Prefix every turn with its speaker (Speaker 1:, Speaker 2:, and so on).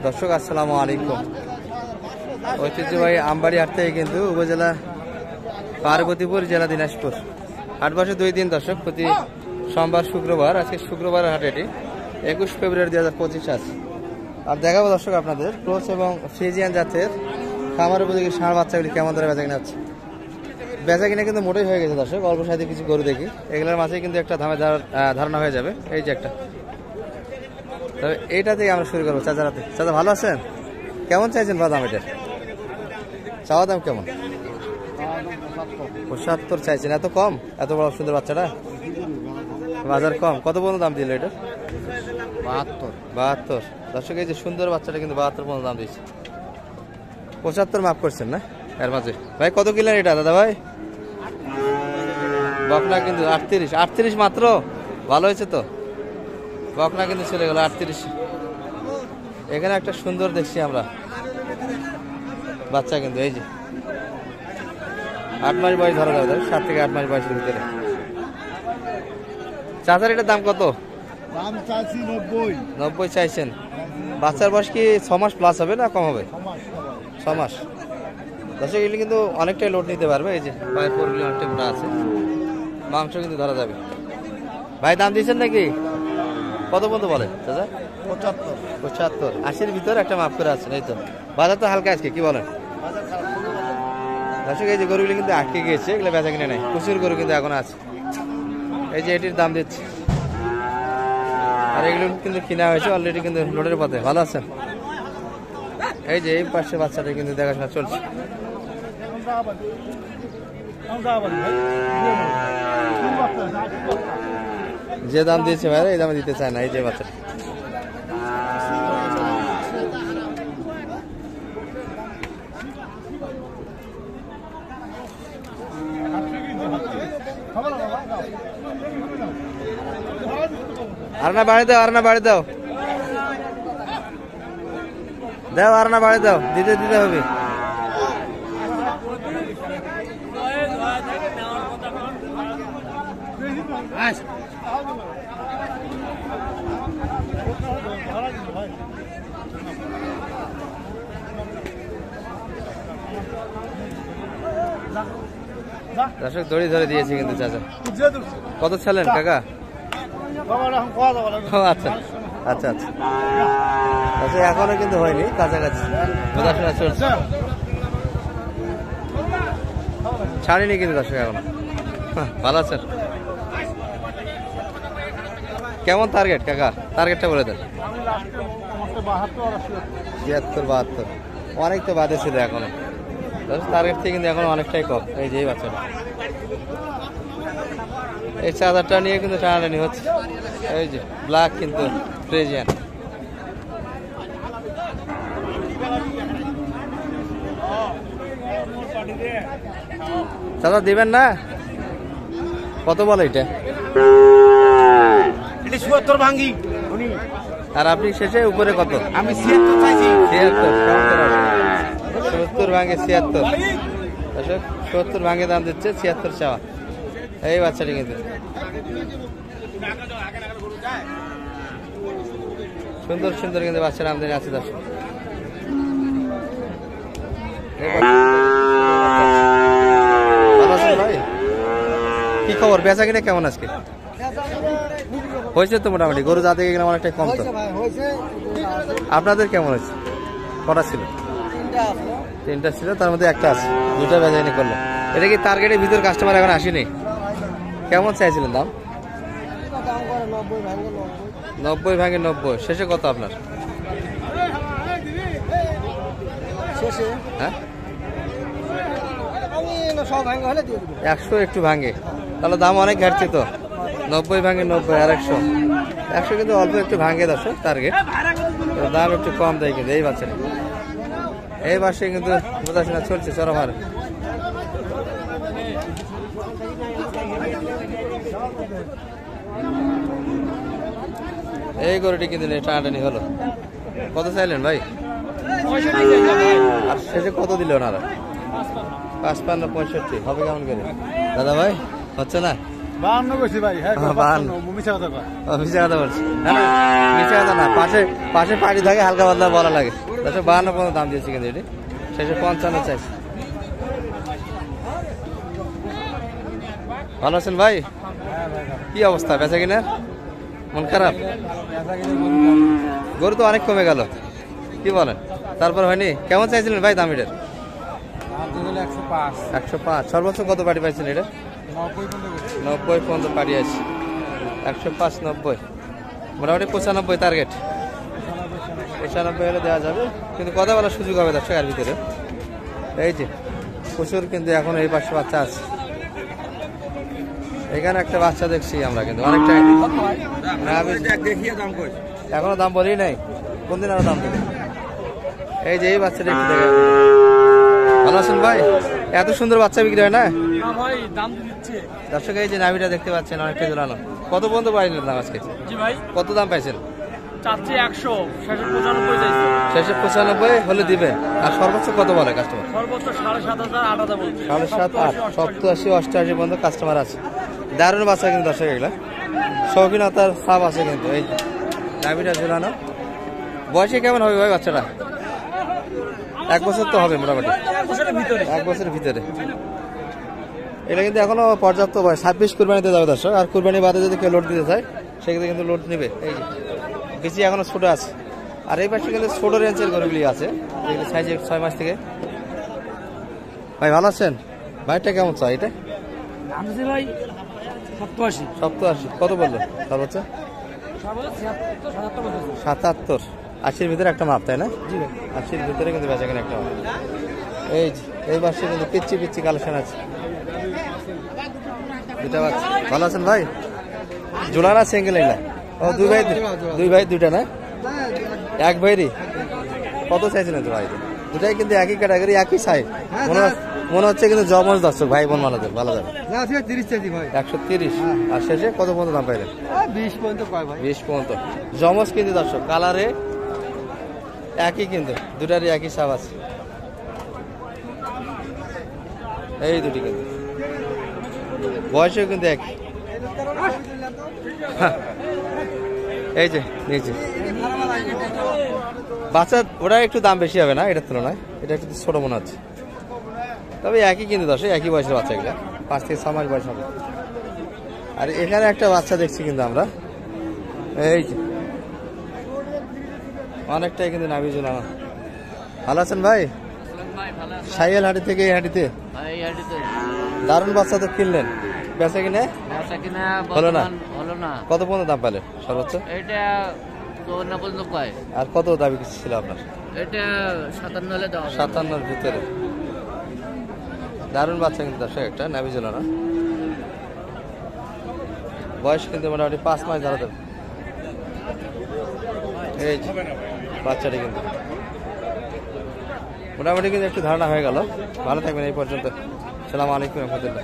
Speaker 1: দর্শক আসসালামু আলাইকুম। ঐতিহ্যবাহী আমবাড়ি হাট থেকে কিন্তু উপজেলা পার্বতীপুর, জেলা দিনাজপুর। হাট বসে 2 দিন দর্শক, প্রতি সোমবার শুক্রবার। আজকে শুক্রবার হাট, এটি 21 ফেব্রুয়ারি 2025 আছে। আর দেখাবো দর্শক আপনাদের ক্রস এবং ফ্রিজিয়ান জাতের খামার উপযোগী ষাঁড় বাচ্চাগুলি কেমন ধরে বেচা কিনা হচ্ছে। বেচা কিনা কিন্তু মোটেই হয়ে গেছে দর্শক, অল্প সাথে কিছু গরু দেখি, এগুলোর মাঝে কিন্তু একটা ধারণা হয়ে যাবে। এই যে একটা, তবে এইটা থেকে আমরা শুরু করবো চাচারাতে। চাচা ভালো আছেন? কেমন চাইছেন বা দাম? এটার চাওয়া দাম কেমন? 75 চাইছেন। এত কম? এত বড় সুন্দর বাচ্চাটা বাজার কম। কত পর্যন্ত দাম দিল এটা? 72। দর্শক এই যে সুন্দর বাচ্চাটা কিন্তু 72 পর্যন্ত দাম দিচ্ছে। 75 মাফ করছেন না এর মাঝে? ভাই কত কিলেন এটা দাদা ভাই? বকনা কিন্তু 38 মাত্র। ভালো হয়েছে তো, বকনা কিন্তু চলে গেল 38। এখানে একটা সুন্দর দেখছি আমরা বাচ্চা, কিন্তু এই যে 8 মাস বয়স ধরা যাবে, 7 থেকে 8 মাস বয়সের ভিতরে। চাচার এটার দাম কত?
Speaker 2: দাম চাইছি
Speaker 1: 90 চাইছেন। বাচ্চার বয়স কি 6 মাস প্লাস হবে না কম হবে? 6 মাস। দর্শক এগুলি কিন্তু অনেকটাই লোড নিতে পারবে। এই যে পায়ের পরগুলি অনেকটা মোটা আছে, মাংস কিন্তু ধরা যাবে। ভাই দাম দিয়েছেন নাকি? কত পর্যন্ত বলে দাদা? 75। 80-র ভিতরে একটা মাফ করে আছেন। এই তো বাজার তো হালকা আজকে, কি বলেন? দর্শক এই যে গরুগুলি কিন্তু আটকে গিয়েছে, এগুলো বেচা কিনে নেই। প্রচুর গরু কিন্তু এখন আছে। এই যে এটির দাম দিচ্ছে, আর এগুলো কিন্তু কিনা হয়েছে অলরেডি, কিন্তু লোডের পথে। ভালো আছেন? এই যে এই পাশে বাচ্চাটা কিন্তু দেখাশোনা চলছে। যে দাম দিয়েছে ভাই এই দামে দিতে চায় না। এই যে বাচ্চা, আর না বাড়ি দাও, আর না বাড়ি দাও, দাও আর না বাড়ি দাও, দিতে দিতে হবে। দর্শক দড়ি ধরে দিয়েছে কিন্তু চাচা। কত ছিলেন কাকা? আচ্ছা আচ্ছা আচ্ছা আচ্ছা, এখনো কিন্তু হয়নি, কাছাকাছি বোঝাশোনা চলছে। ছাড়িনি কিন্তু দর্শক এখনো। ভালো আছেন? কেমন টার্গেট কাকা? টার্গেটটা বলে দেন। 76-72, অনেক তো বাদে ছিল এখনো। টার্গেট থেকে কিন্তু এখন অনেকটাই কম। এই যে বাচ্চাটা, এই চাদরটা নিয়ে কিন্তু টানাটানি হচ্ছে। এই যে ব্ল্যাক কিন্তু ফ্রিজিয়ান। চাদর দিবেন না? কত বলে এটা?
Speaker 2: 77 ভাঙ্গি।
Speaker 1: আর আপনি শেষে উপরে কত?
Speaker 2: আমি 76 চাইছি।
Speaker 1: 70 ভাঙে 76। 70 ভাঙে দাম দিচ্ছে, 76 চাওয়া। এই বাচ্চাটি কিন্তু সুন্দর সুন্দর কিন্তু বাচ্চার আমদানি আছে দর্শক। ভাই কি খবর? বেচা কিনা কেমন আজকে? হয়েছে তো মোটামুটি, গরু জাতে গেলে অনেকটাই কম। তো আপনাদের কেমন হয়েছে? কটা ছিল? 3টা ছিল, তার মধ্যে একটা আছে, 2টা বেচাকিনি করলো। এটা কি টার্গেটের ভিতর কাস্টমার এখন আসেনি? কেমন চাইছিলেন দাম? 90 ভাঙে 90। শেষে কত আপনার? হ্যাঁ 100 একটু ভাঙে, তাহলে দাম অনেক ঘাটছে তো। 90 ভাঙে 90 আর 100 কিন্তু অল্প একটু ভাঙে দর্শক টার্গেট, দাম একটু কম দেয় কিন্তু। এই বাচ্চাটা এই বাসে কিন্তু বোঝাশোনা চলছে চরমার। এই গরুটি কিন্তু টানাটানি হলো। কত চাইলেন ভাই? আর শেষে কত দিল ওনারা? 55-65 হবে কেমন করে দাদা ভাই? হচ্ছে না?
Speaker 2: 52 কইছি ভাই। হ্যাঁ
Speaker 1: 52
Speaker 2: মিছা কথা কয়।
Speaker 1: মিশে কথা বলছি না না মিশে কথা না, পাশে পাশে পাড়ি থাকে হালকা পাতলা বলা লাগে। 52 পর্যন্ত দাম দিয়েছি কিন্তু এটি, শেষে 55 চাইছি। ভালো আছেন ভাই? কি অবস্থা বেচা কিনার? মন খারাপ? গরু তো অনেক কমে গেল, কি বলেন? তারপর হয়নি? কেমন চাইছিলেন ভাই দাম এটার? 105। সর্বোচ্চ কত পাটি পাইছেন এটা? 90 পর্যন্ত পাটি আছে। 105 90, মোটামুটি 95 টার্গেট। 95 হলে দেওয়া যাবে, কিন্তু কথা বলার সুযোগ হবে দর্শক এর ভিতরে। এই যে প্রচুর কিন্তু এখন এই পাশে বাচ্চা আছে। এখানে একটা বাচ্চা দেখছি আমরা, কিন্তু অনেকটাই এখনো দাম বলি নাই, কোনদিন আরো দাম দেবে। এই যে এই বাচ্চাটা একটু দেখে। ভালো আছেন ভাই? এত সুন্দর বাচ্চা বিক্রি হয় না দর্শক? এই যে নাভিটা দেখতে পাচ্ছেন অনেকটা জোরানো। কত পর্যন্ত পাইলেন দাম আজকে? কত দাম পাইছেন? শেষে 95 হলে দিবে। আর সর্বোচ্চ কত বলে কাস্টমার? 7.5 8 87 88 পর্যন্ত কাস্টমার আছে। দারুণ বাচ্চা কিন্তু দর্শক, এগুলা শৌখিনতার ছাপ আছে কিন্তু। এই নাভিটা ঝুলানো। বয়সে কেমন হবে ভাই বাচ্চাটা? 1 বছর তো হবে মোটামুটি, 1 বছরের ভিতরে। এটা কিন্তু এখনো পর্যাপ্ত বয়স। 26 কুরবানিতে যাবে দর্শক। আর কুরবানি বাদে যদি কেউ লোড দিতে চায় সেক্ষেত্রে কিন্তু লোড নেবে। এই যে বেশি এখনো ছোট আছে। আর এই পাশে কিন্তু ছোট রেঞ্জের গরুগুলি আছে, যেগুলো সাইজে 6 মাস থেকে। ভাই ভালো আছেন? ভাইটা কেমন চাই এটা? 87। কত বললো সর্বোচ্চ? 77। 80-র ভিতরে একটা মাপ, তাই না? 80-র ভিতরে কিন্তু বেচা কিনা একটা মাপ। এই যে এই পাশে কিন্তু পিচ্ছি পিচ্ছি কালেকশন আছে। দুটা বাচ্চা। ভালো আছেন ভাই? জোড়া না সিঙ্গেল? এগুলা ও দুই ভাই দুইটা না? এক ভাইরই? কত চাইছিলেন তো ভাই? দুটাই কিন্তু একই ক্যাটাগরি, একই সাইজ। মনে হচ্ছে কিন্তু জমজ দর্শক, ভাই বোন ভালো যাবে। 130। আর শেষে কত পর্যন্ত দাম পাইলেন? 20 পর্যন্ত। জমজ কিন্তু দর্শক, কালারে একই, কিন্তু দুটারই একই সাপ আছে। এই দুটি কিন্তু বয়সেও কিন্তু একই। এই যে নিচে বাচ্চা, ওটা একটু দাম বেশি হবে না এটার তুলনায়, এটা একটু ছোট মনে হচ্ছে। তবে একই কিন্তু দর্শক, একই বয়সের বাচ্চা, এগুলা 5 থেকে 6 মাস বয়স হবে। আর এখানে একটা বাচ্চা দেখছি কিন্তু আমরা, এই যে অনেকটাই কিন্তু নাভি ঝুলানো। ভালো আছেন ভাই? সাইয়াল হাটি থেকে এই হাটিতে দারুণ বাচ্চা তো কিনলেন, বেচা কিনে হলো না? কত পর্যন্ত দাম পেলেন সর্বোচ্চ? আর কত দাবি কিছু ছিল আপনার? 57-র ভিতরে। দারুণ বাচ্চা কিন্তু দর্শক, একটা নাভি ঝুলানো। বয়স কিন্তু মোটামুটি 5 মাস ধরা দেবে। এই বাচ্চাটি কিন্তু মোটামুটি কিন্তু একটু ধারণা হয়ে গেল। ভালো থাকবেন এই পর্যন্ত। আসসালামু আলাইকুম রহমতুল্লাহ।